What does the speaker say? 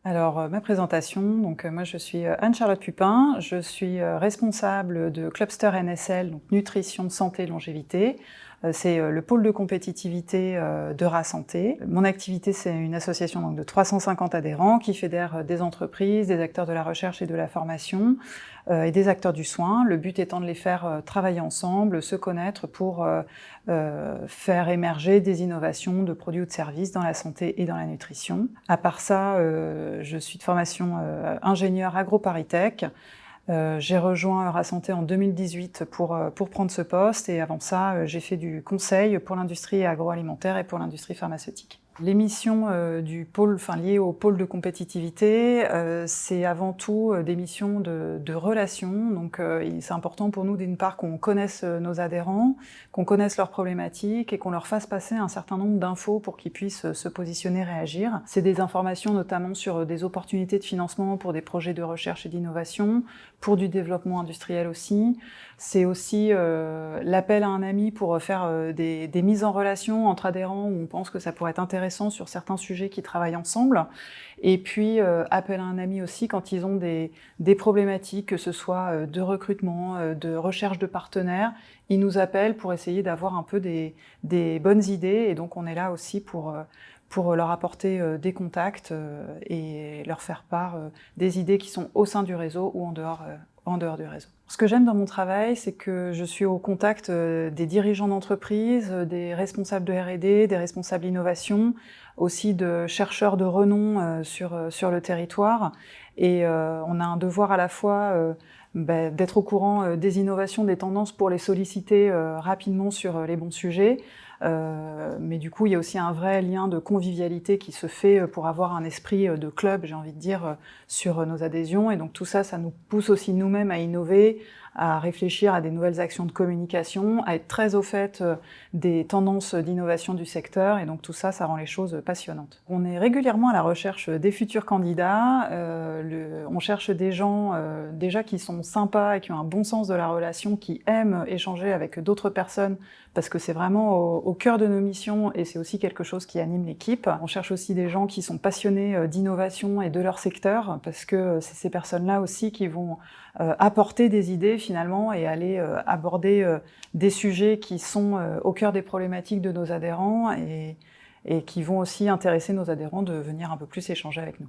Alors, ma présentation, moi je suis Anne-Charlotte Pupin, je suis responsable de Clubster NSL, donc nutrition, santé, longévité. C'est le pôle de compétitivité d'Eura Santé. Mon activité, c'est une association donc, de 350 adhérents qui fédère des entreprises, des acteurs de la recherche et de la formation et des acteurs du soin. Le but étant de les faire travailler ensemble, se connaître pour faire émerger des innovations de produits ou de services dans la santé et dans la nutrition. À part ça, je suis de formation ingénieur agro-paritech. J'ai rejoint Eura Santé en 2018 pour prendre ce poste et avant ça, j'ai fait du conseil pour l'industrie agroalimentaire et pour l'industrie pharmaceutique. Les missions du pôle, liées au pôle de compétitivité, c'est avant tout des missions de relations. Donc c'est important pour nous d'une part qu'on connaisse nos adhérents, qu'on connaisse leurs problématiques et qu'on leur fasse passer un certain nombre d'infos pour qu'ils puissent se positionner, réagir. C'est des informations notamment sur des opportunités de financement pour des projets de recherche et d'innovation, pour du développement industriel aussi. C'est aussi l'appel à un ami pour faire des mises en relation entre adhérents où on pense que ça pourrait être intéressant sur certains sujets qui travaillent ensemble. Et puis appel à un ami aussi quand ils ont des problématiques, que ce soit de recrutement, de recherche de partenaires. Ils nous appellent pour essayer d'avoir un peu des bonnes idées et donc on est là aussi pour leur apporter des contacts et leur faire part des idées qui sont au sein du réseau ou en dehors du réseau. Ce que j'aime dans mon travail, c'est que je suis au contact des dirigeants d'entreprise, des responsables de R&D, des responsables d'innovation, aussi de chercheurs de renom sur le territoire. Et on a un devoir à la fois d'être au courant des innovations, des tendances pour les solliciter rapidement sur les bons sujets. Mais du coup, il y a aussi un vrai lien de convivialité qui se fait pour avoir un esprit de club, j'ai envie de dire, sur nos adhésions. Et donc tout ça, ça nous pousse aussi nous-mêmes à innover, à réfléchir à des nouvelles actions de communication, à être très au fait des tendances d'innovation du secteur. Et donc tout ça, ça rend les choses passionnantes. On est régulièrement à la recherche des futurs candidats. On cherche des gens déjà qui sont sympas et qui ont un bon sens de la relation, qui aiment échanger avec d'autres personnes, parce que c'est vraiment au cœur de nos missions et c'est aussi quelque chose qui anime l'équipe. On cherche aussi des gens qui sont passionnés d'innovation et de leur secteur, parce que c'est ces personnes-là aussi qui vont apporter des idées finalement et aller aborder des sujets qui sont au cœur des problématiques de nos adhérents et qui vont aussi intéresser nos adhérents de venir un peu plus échanger avec nous.